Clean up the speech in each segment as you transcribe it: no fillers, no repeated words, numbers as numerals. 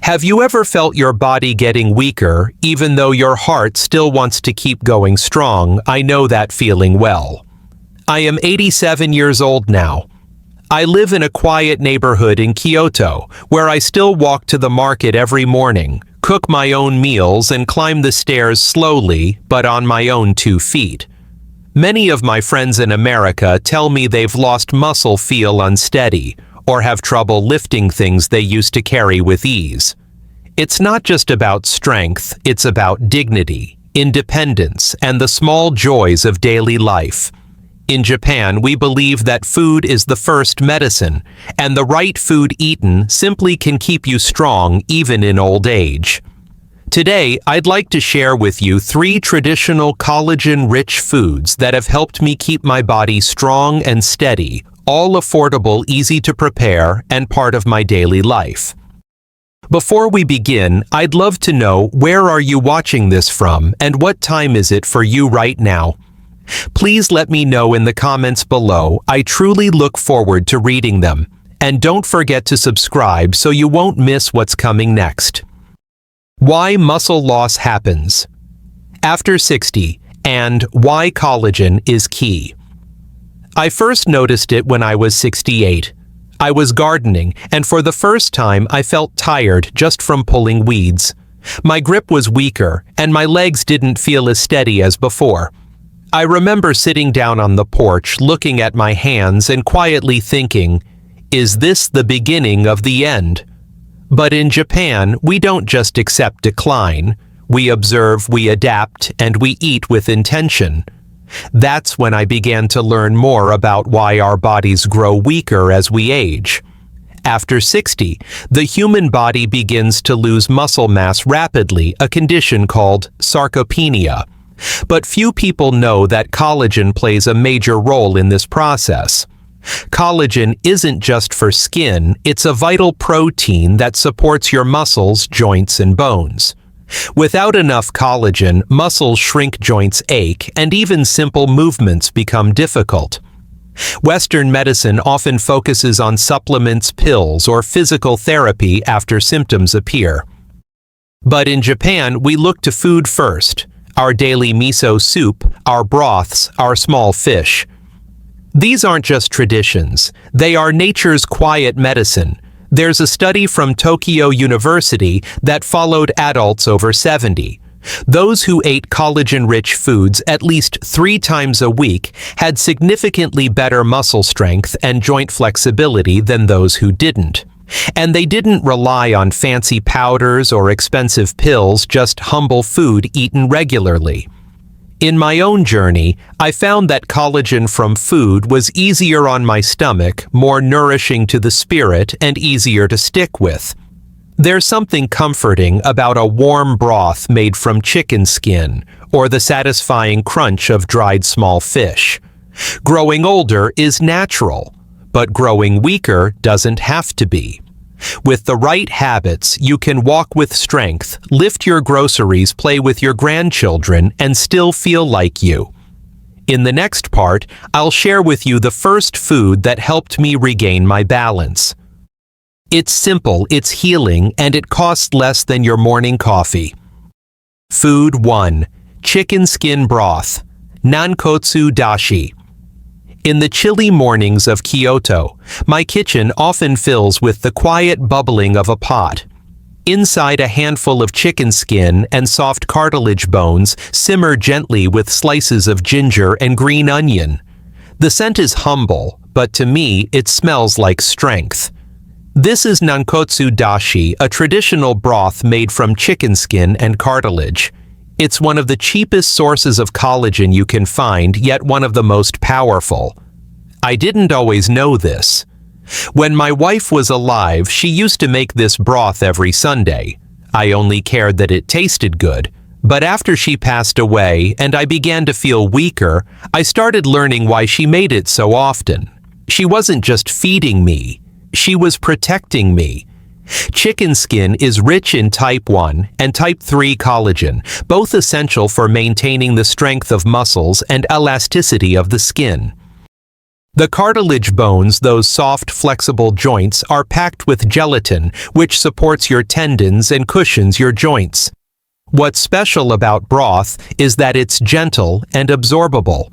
Have you ever felt your body getting weaker, even though your heart still wants to keep going strong? I know that feeling well. I am 87 years old now. I live in a quiet neighborhood in Kyoto, where I still walk to the market every morning, cook my own meals, and climb the stairs slowly, but on my own 2 feet. Many of my friends in America tell me they've lost muscle, feel unsteady, or have trouble lifting things they used to carry with ease. It's not just about strength, it's about dignity, independence, and the small joys of daily life. In Japan, we believe that food is the first medicine, and the right food eaten simply can keep you strong even in old age. Today, I'd like to share with you 3 traditional collagen-rich foods that have helped me keep my body strong and steady, all affordable, easy to prepare, and part of my daily life. Before we begin, I'd love to know, where are you watching this from, and what time is it for you right now? Please let me know in the comments below. I truly look forward to reading them. And don't forget to subscribe so you won't miss what's coming next. Why muscle loss happens after 60, and why collagen is key. I first noticed it when I was 68. I was gardening, and for the first time I felt tired just from pulling weeds. My grip was weaker, and my legs didn't feel as steady as before. I remember sitting down on the porch, looking at my hands and quietly thinking, is this the beginning of the end? But in Japan, we don't just accept decline. We observe, we adapt, and we eat with intention. That's when I began to learn more about why our bodies grow weaker as we age. After 60, the human body begins to lose muscle mass rapidly, a condition called sarcopenia. But few people know that collagen plays a major role in this process. Collagen isn't just for skin, it's a vital protein that supports your muscles, joints, and bones. Without enough collagen, muscles shrink, joints ache, and even simple movements become difficult. Western medicine often focuses on supplements, pills, or physical therapy after symptoms appear. But in Japan, we look to food first. Our daily miso soup, our broths, our small fish. These aren't just traditions, they are nature's quiet medicine. There's a study from Tokyo University that followed adults over 70. Those who ate collagen-rich foods at least 3 times a week had significantly better muscle strength and joint flexibility than those who didn't. And they didn't rely on fancy powders or expensive pills, just humble food eaten regularly. In my own journey, I found that collagen from food was easier on my stomach, more nourishing to the spirit, and easier to stick with. There's something comforting about a warm broth made from chicken skin, or the satisfying crunch of dried small fish. Growing older is natural, but growing weaker doesn't have to be. With the right habits, you can walk with strength, lift your groceries, play with your grandchildren, and still feel like you. In the next part, I'll share with you the first food that helped me regain my balance. It's simple, it's healing, and it costs less than your morning coffee. Food 1. Chicken skin broth. Nankotsu dashi. In the chilly mornings of Kyoto, my kitchen often fills with the quiet bubbling of a pot. Inside, a handful of chicken skin and soft cartilage bones simmer gently with slices of ginger and green onion. The scent is humble, but to me, it smells like strength. This is nankotsu dashi, a traditional broth made from chicken skin and cartilage. It's one of the cheapest sources of collagen you can find, yet one of the most powerful. I didn't always know this. When my wife was alive, she used to make this broth every Sunday. I only cared that it tasted good. But after she passed away and I began to feel weaker, I started learning why she made it so often. She wasn't just feeding me, she was protecting me. Chicken skin is rich in type 1 and type 3 collagen, both essential for maintaining the strength of muscles and elasticity of the skin. The cartilage bones, those soft, flexible joints, are packed with gelatin, which supports your tendons and cushions your joints. What's special about broth is that it's gentle and absorbable.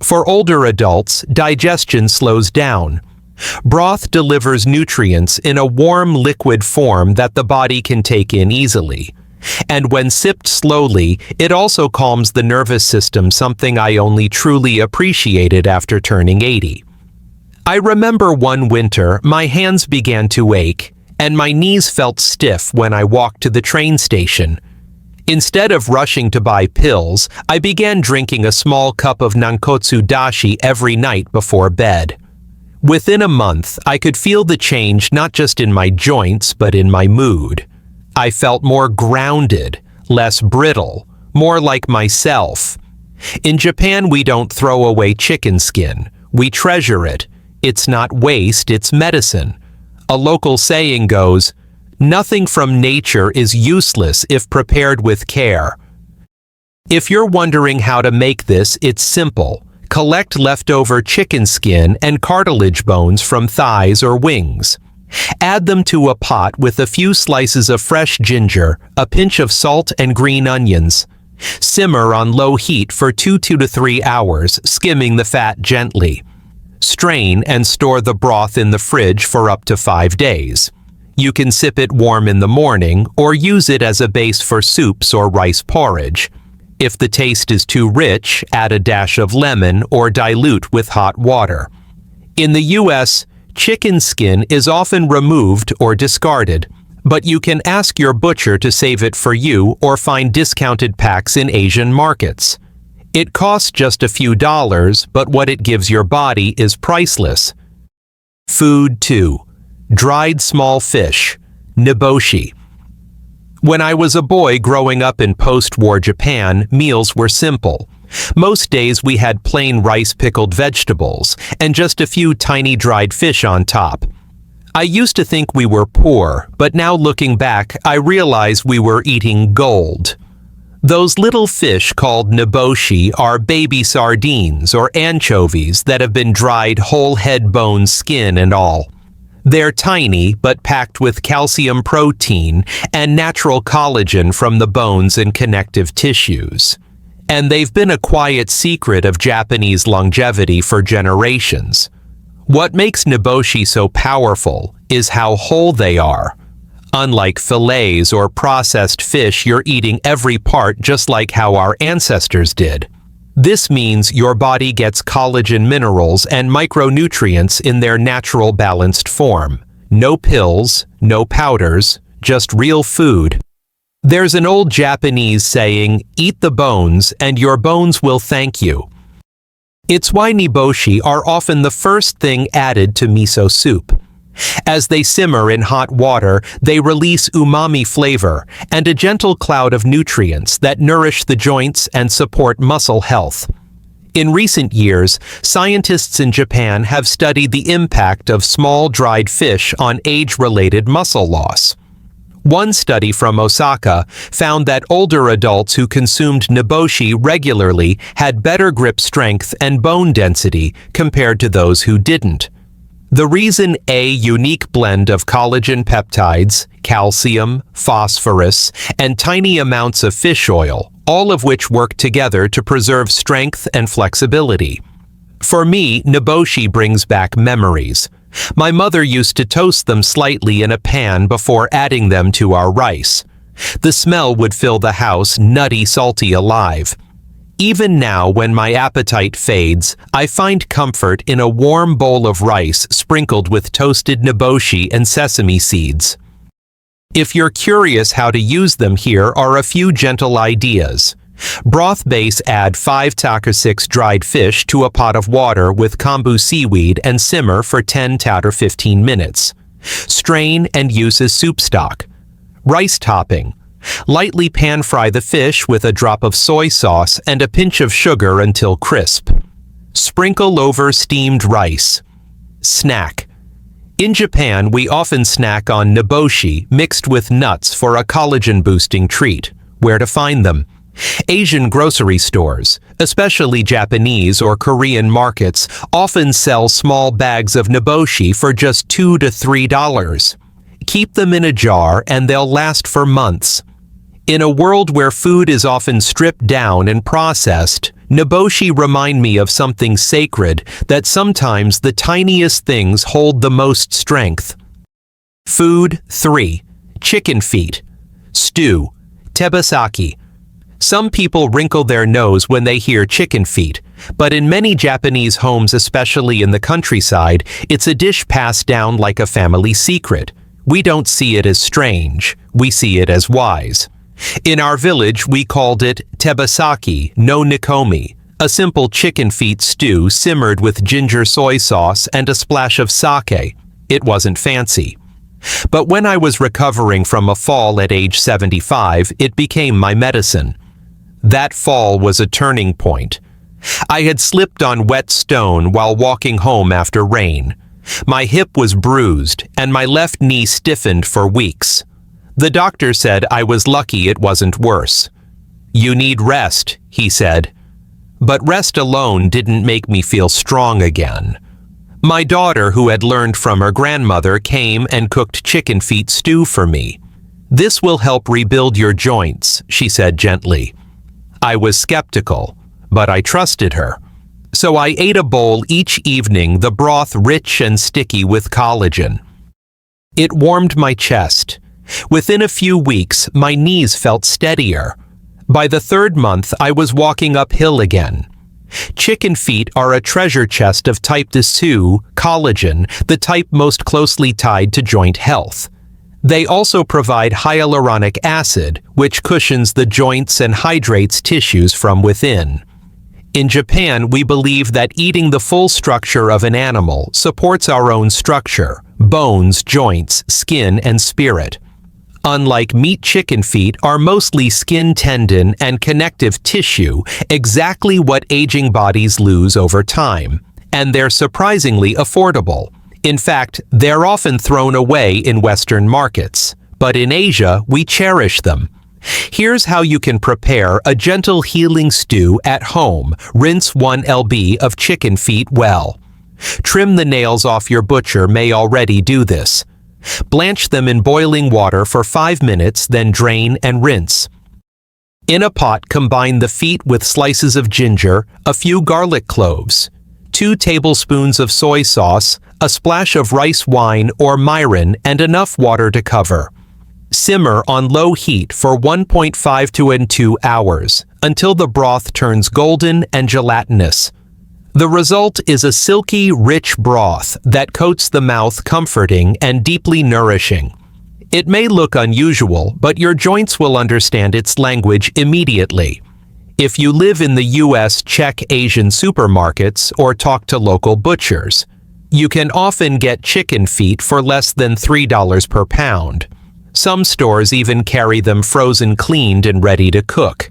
For older adults, digestion slows down. Broth delivers nutrients in a warm liquid form that the body can take in easily. And when sipped slowly, it also calms the nervous system, something I only truly appreciated after turning 80. I remember one winter, my hands began to ache, and my knees felt stiff when I walked to the train station. Instead of rushing to buy pills, I began drinking a small cup of nankotsu dashi every night before bed. Within a month, I could feel the change not just in my joints, but in my mood. I felt more grounded, less brittle, more like myself. In Japan, we don't throw away chicken skin. We treasure it. It's not waste, it's medicine. A local saying goes, "Nothing from nature is useless if prepared with care." If you're wondering how to make this, it's simple. Collect leftover chicken skin and cartilage bones from thighs or wings. Add them to a pot with a few slices of fresh ginger, a pinch of salt and green onions. Simmer on low heat for 2 to 3 hours, skimming the fat gently. Strain and store the broth in the fridge for up to 5 days. You can sip it warm in the morning or use it as a base for soups or rice porridge. If the taste is too rich, add a dash of lemon or dilute with hot water. In the U.S., chicken skin is often removed or discarded, but you can ask your butcher to save it for you or find discounted packs in Asian markets. It costs just a few dollars, but what it gives your body is priceless. Food 2. Dried small fish, niboshi. When I was a boy growing up in post-war Japan, meals were simple. Most days we had plain rice pickled vegetables and just a few tiny dried fish on top. I used to think we were poor, but now looking back, I realize we were eating gold. Those little fish called niboshi are baby sardines or anchovies that have been dried whole head bone, skin and all. They're tiny but packed with calcium protein and natural collagen from the bones and connective tissues. And they've been a quiet secret of Japanese longevity for generations. What makes niboshi so powerful is how whole they are. Unlike fillets or processed fish, you're eating every part just like how our ancestors did. This means your body gets collagen minerals and micronutrients in their natural balanced form. No pills, no powders, just real food. There's an old Japanese saying, "Eat the bones and your bones will thank you." It's why niboshi are often the first thing added to miso soup. As they simmer in hot water, they release umami flavor and a gentle cloud of nutrients that nourish the joints and support muscle health. In recent years, scientists in Japan have studied the impact of small dried fish on age-related muscle loss. One study from Osaka found that older adults who consumed niboshi regularly had better grip strength and bone density compared to those who didn't. The reason: a unique blend of collagen peptides, calcium, phosphorus, and tiny amounts of fish oil, all of which work together to preserve strength and flexibility. For me, niboshi brings back memories. My mother used to toast them slightly in a pan before adding them to our rice. The smell would fill the house, nutty, salty, alive. Even now, when my appetite fades, I find comfort in a warm bowl of rice sprinkled with toasted niboshi and sesame seeds. If you're curious how to use them, here are a few gentle ideas. Broth base: add 5 to 6 dried fish to a pot of water with kombu seaweed and simmer for 10 to 15 minutes. Strain and use as soup stock. Rice topping: lightly pan-fry the fish with a drop of soy sauce and a pinch of sugar until crisp. Sprinkle over steamed rice. Snack: in Japan, we often snack on niboshi mixed with nuts for a collagen-boosting treat. Where to find them? Asian grocery stores, especially Japanese or Korean markets, often sell small bags of niboshi for just $2 to $3. Keep them in a jar and they'll last for months. In a world where food is often stripped down and processed, niboshi remind me of something sacred, that sometimes the tiniest things hold the most strength. Food 3. Chicken feet. Stew. Tebasaki. Some people wrinkle their nose when they hear chicken feet, but in many Japanese homes, especially in the countryside, it's a dish passed down like a family secret. We don't see it as strange, we see it as wise. In our village, we called it tebasaki no nikomi, a simple chicken feet stew simmered with ginger soy sauce and a splash of sake. It wasn't fancy. But when I was recovering from a fall at age 75, it became my medicine. That fall was a turning point. I had slipped on wet stone while walking home after rain. My hip was bruised and my left knee stiffened for weeks. The doctor said I was lucky it wasn't worse. "You need rest," he said. But rest alone didn't make me feel strong again. My daughter, who had learned from her grandmother, came and cooked chicken feet stew for me. "This will help rebuild your joints," she said gently. I was skeptical, but I trusted her. So I ate a bowl each evening, the broth rich and sticky with collagen. It warmed my chest. Within a few weeks, my knees felt steadier. By the third month, I was walking uphill again. Chicken feet are a treasure chest of type 2 collagen, the type most closely tied to joint health. They also provide hyaluronic acid, which cushions the joints and hydrates tissues from within. In Japan, we believe that eating the full structure of an animal supports our own structure, bones, joints, skin, and spirit. Unlike meat, chicken feet are mostly skin, tendon, and connective tissue, exactly what aging bodies lose over time. And they're surprisingly affordable. In fact, they're often thrown away in Western markets. But in Asia, we cherish them. Here's how you can prepare a gentle healing stew at home. Rinse 1 lb of chicken feet well. Trim the nails off. Your butcher may already do this. Blanch them in boiling water for 5 minutes, then drain and rinse. In a pot, combine the feet with slices of ginger, a few garlic cloves, 2 tablespoons of soy sauce, a splash of rice wine or mirin, and enough water to cover. Simmer on low heat for 1.5 to 2 hours until the broth turns golden and gelatinous. The result is a silky, rich broth that coats the mouth, comforting and deeply nourishing. It may look unusual, but your joints will understand its language immediately. If you live in the US, check Asian supermarkets or talk to local butchers. You can often get chicken feet for less than $3 per pound. Some stores even carry them frozen, cleaned, and ready to cook.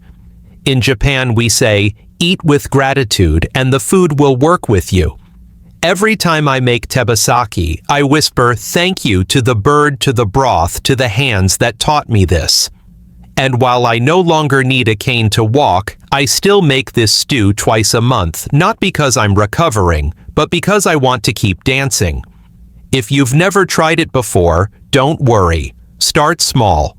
In Japan, we say, "Eat with gratitude and the food will work with you." Every time I make tebasaki, I whisper thank you to the bird, to the broth, to the hands that taught me this. And while I no longer need a cane to walk, I still make this stew twice a month, not because I'm recovering, but because I want to keep dancing. If you've never tried it before, don't worry. Start small.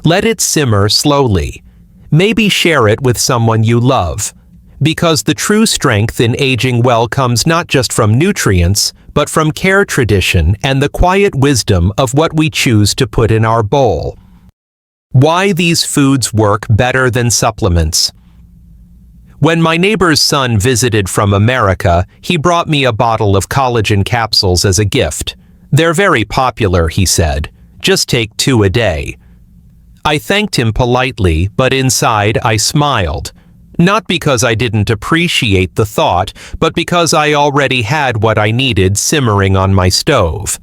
Let it simmer slowly. Maybe share it with someone you love. Because the true strength in aging well comes not just from nutrients, but from care, tradition, and the quiet wisdom of what we choose to put in our bowl. Why these foods work better than supplements. When my neighbor's son visited from America, he brought me a bottle of collagen capsules as a gift. "They're very popular," he said. "Just take 2 a day." I thanked him politely, but inside I smiled. Not because I didn't appreciate the thought, but because I already had what I needed simmering on my stove.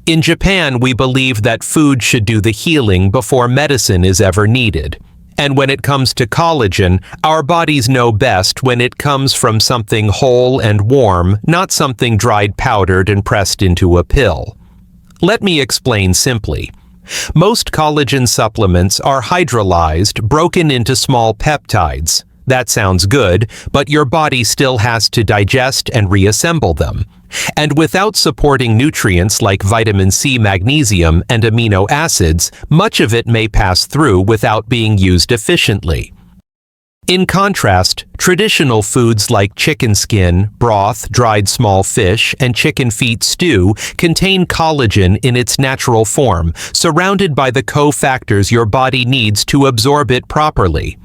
In Japan, we believe that food should do the healing before medicine is ever needed. And when it comes to collagen, our bodies know best when it comes from something whole and warm, not something dried, powdered, and pressed into a pill. Let me explain simply. Most collagen supplements are hydrolyzed, broken into small peptides. That sounds good, but your body still has to digest and reassemble them. And without supporting nutrients like vitamin C, magnesium, and amino acids, much of it may pass through without being used efficiently. In contrast, traditional foods like chicken skin, broth, dried small fish, and chicken feet stew contain collagen in its natural form, surrounded by the cofactors your body needs to absorb it properly.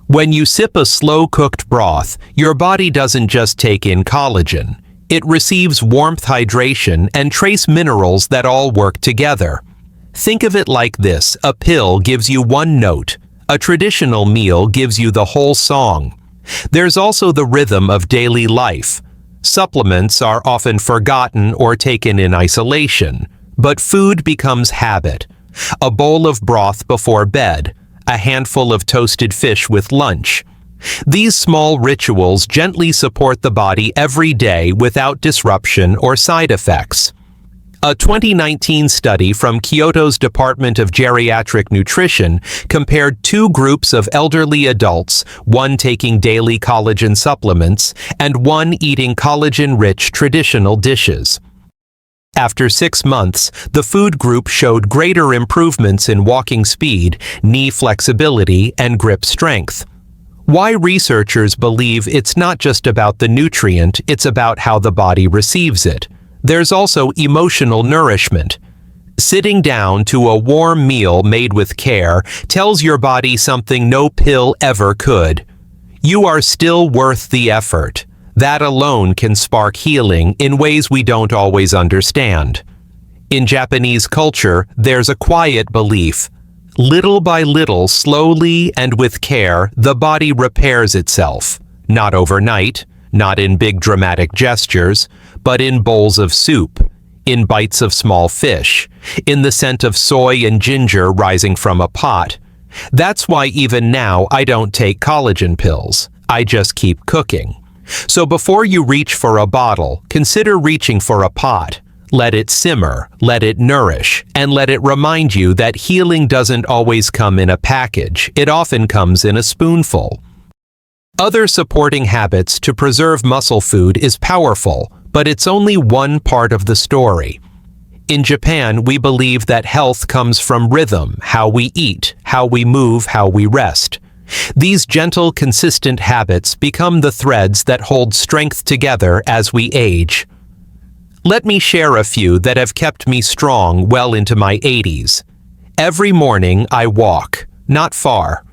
When you sip a slow-cooked broth, your body doesn't just take in collagen. It receives warmth, hydration, and trace minerals that all work together. Think of it like this: a pill gives you one note. A traditional meal gives you the whole song. There's also the rhythm of daily life. Supplements are often forgotten or taken in isolation, but food becomes habit. A bowl of broth before bed, a handful of toasted fish with lunch. These small rituals gently support the body every day without disruption or side effects. A 2019 study from Kyoto's Department of Geriatric Nutrition compared two groups of elderly adults, one taking daily collagen supplements and one eating collagen-rich traditional dishes. After 6 months, the food group showed greater improvements in walking speed, knee flexibility, and grip strength. Why researchers believe it's not just about the nutrient, it's about how the body receives it. There's also emotional nourishment. Sitting down to a warm meal made with care tells your body something no pill ever could. You are still worth the effort. That alone can spark healing in ways we don't always understand. In Japanese culture, there's a quiet belief. Little by little, slowly and with care, the body repairs itself. Not overnight, not in big dramatic gestures, but in bowls of soup, in bites of small fish, in the scent of soy and ginger rising from a pot. That's why even now I don't take collagen pills. I just keep cooking. So before you reach for a bottle, consider reaching for a pot. Let it simmer, let it nourish, and let it remind you that healing doesn't always come in a package. It often comes in a spoonful. Other supporting habits to preserve muscle food is powerful, but it's only one part of the story. In Japan, we believe that health comes from rhythm, how we eat, how we move, how we rest. These gentle, consistent habits become the threads that hold strength together as we age. Let me share a few that have kept me strong well into my 80s. Every morning I walk, not far.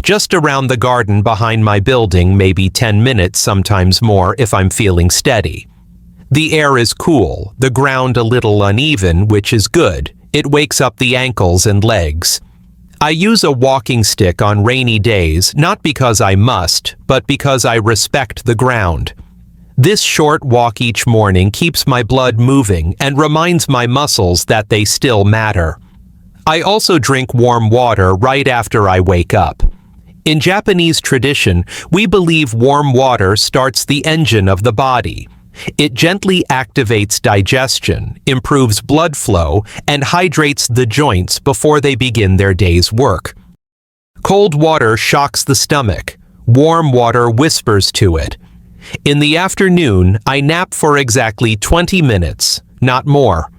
Just around the garden behind my building, maybe 10 minutes, sometimes more if I'm feeling steady. The air is cool, the ground a little uneven, which is good. It wakes up the ankles and legs. I use a walking stick on rainy days, not because I must, but because I respect the ground. This short walk each morning keeps my blood moving and reminds my muscles that they still matter. I also drink warm water right after I wake up. In Japanese tradition, we believe warm water starts the engine of the body. It gently activates digestion, improves blood flow, and hydrates the joints before they begin their day's work. Cold water shocks the stomach. Warm water whispers to it. In the afternoon, I nap for exactly 20 minutes, not more.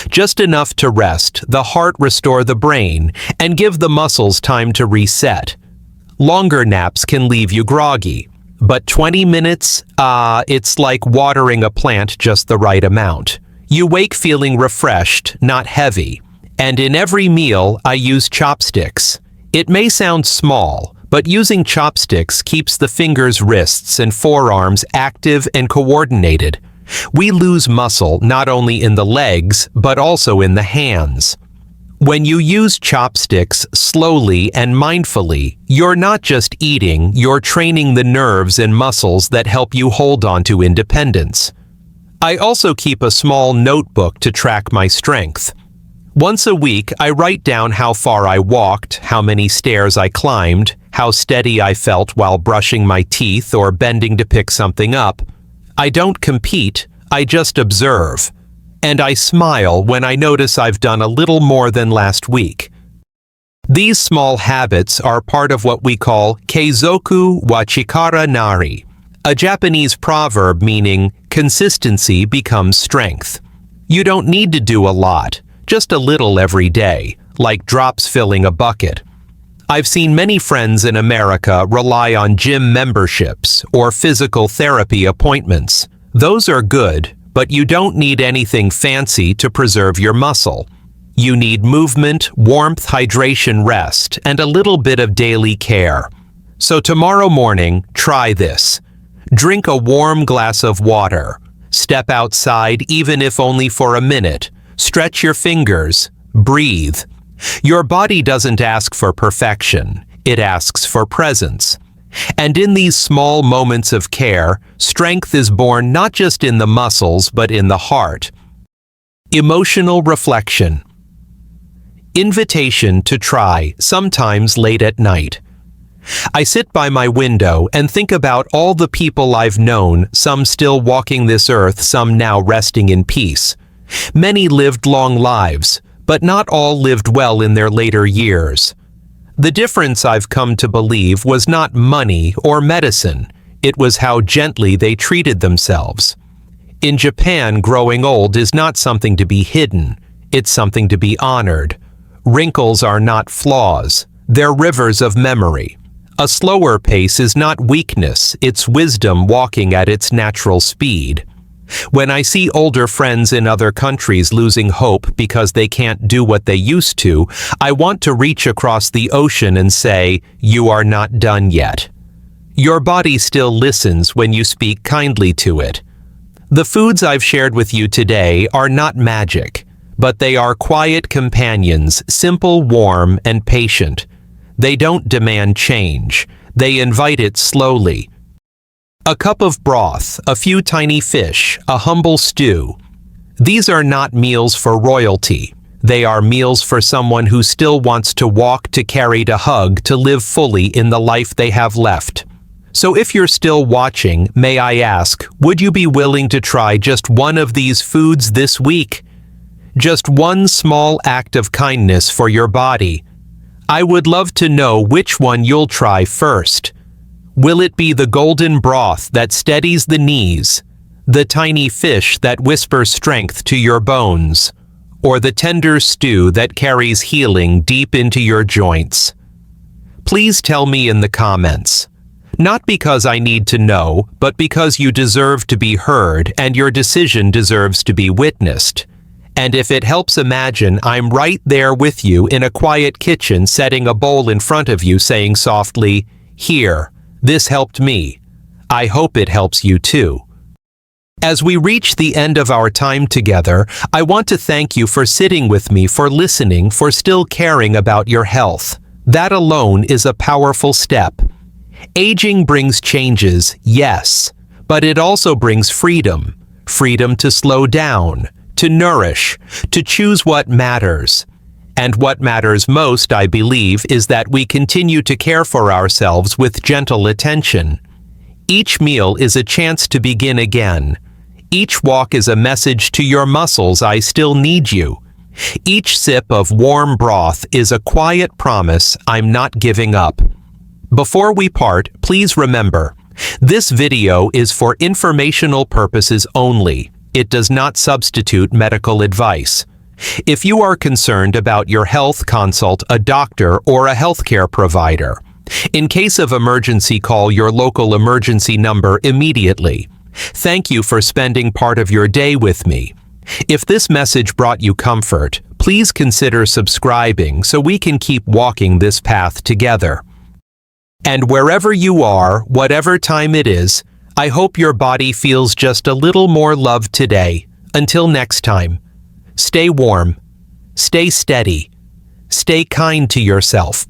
Just enough to rest, the heart restore the brain, and give the muscles time to reset. Longer naps can leave you groggy. But 20 minutes, it's like watering a plant just the right amount. You wake feeling refreshed, not heavy. And in every meal, I use chopsticks. It may sound small, but using chopsticks keeps the fingers, wrists, and forearms active and coordinated. We lose muscle not only in the legs, but also in the hands. When you use chopsticks slowly and mindfully, you're not just eating, you're training the nerves and muscles that help you hold on to independence. I also keep a small notebook to track my strength. Once a week, I write down how far I walked, how many stairs I climbed, how steady I felt while brushing my teeth or bending to pick something up. I don't compete, I just observe. and I smile when I notice I've done a little more than last week. These small habits are part of what we call keizoku wa chikara nari, a Japanese proverb meaning consistency becomes strength. You don't need to do a lot, just a little every day, like drops filling a bucket. I've seen many friends in America rely on gym memberships or physical therapy appointments. Those are good, but you don't need anything fancy to preserve your muscle. You need movement, warmth, hydration, rest, and a little bit of daily care. So tomorrow morning, try this. Drink a warm glass of water. Step outside even if only for a minute. Stretch your fingers. Breathe. Your body doesn't ask for perfection. It asks for presence. And in these small moments of care, strength is born not just in the muscles but in the heart. Emotional reflection. Invitation to try, sometimes late at night. I sit by my window and think about all the people I've known, some still walking this earth, some now resting in peace. Many lived long lives, but not all lived well in their later years. The difference I've come to believe was not money or medicine, it was how gently they treated themselves. In Japan, growing old is not something to be hidden, it's something to be honored. Wrinkles are not flaws, they're rivers of memory. A slower pace is not weakness, it's wisdom walking at its natural speed. When I see older friends in other countries losing hope because they can't do what they used to, I want to reach across the ocean and say, "You are not done yet." Your body still listens when you speak kindly to it. The foods I've shared with you today are not magic, but they are quiet companions, simple, warm, and patient. They don't demand change. They invite it slowly. A cup of broth, a few tiny fish, a humble stew. These are not meals for royalty. They are meals for someone who still wants to walk, to carry, to hug, to live fully in the life they have left. So if you're still watching, may I ask, would you be willing to try just one of these foods this week? Just one small act of kindness for your body. I would love to know which one you'll try first. Will it be the golden broth that steadies the knees, the tiny fish that whispers strength to your bones, or the tender stew that carries healing deep into your joints? Please tell me in the comments. Not because I need to know, but because you deserve to be heard and your decision deserves to be witnessed. And if it helps, imagine I'm right there with you in a quiet kitchen, setting a bowl in front of you, saying softly, "Here, this helped me. I hope it helps you too." As we reach the end of our time together, I want to thank you for sitting with me, for listening, for still caring about your health. That alone is a powerful step. Aging brings changes, yes, but it also brings freedom. Freedom to slow down, to nourish, to choose what matters. And what matters most, I believe, is that we continue to care for ourselves with gentle attention. Each meal is a chance to begin again. Each walk is a message to your muscles, I still need you. Each sip of warm broth is a quiet promise I'm not giving up. Before we part, please remember, this video is for informational purposes only. It does not substitute medical advice. If you are concerned about your health, consult a doctor or a healthcare provider. In case of emergency, call your local emergency number immediately. Thank you for spending part of your day with me. If this message brought you comfort, please consider subscribing so we can keep walking this path together. And wherever you are, whatever time it is, I hope your body feels just a little more loved today. Until next time, stay warm, stay steady, stay kind to yourself.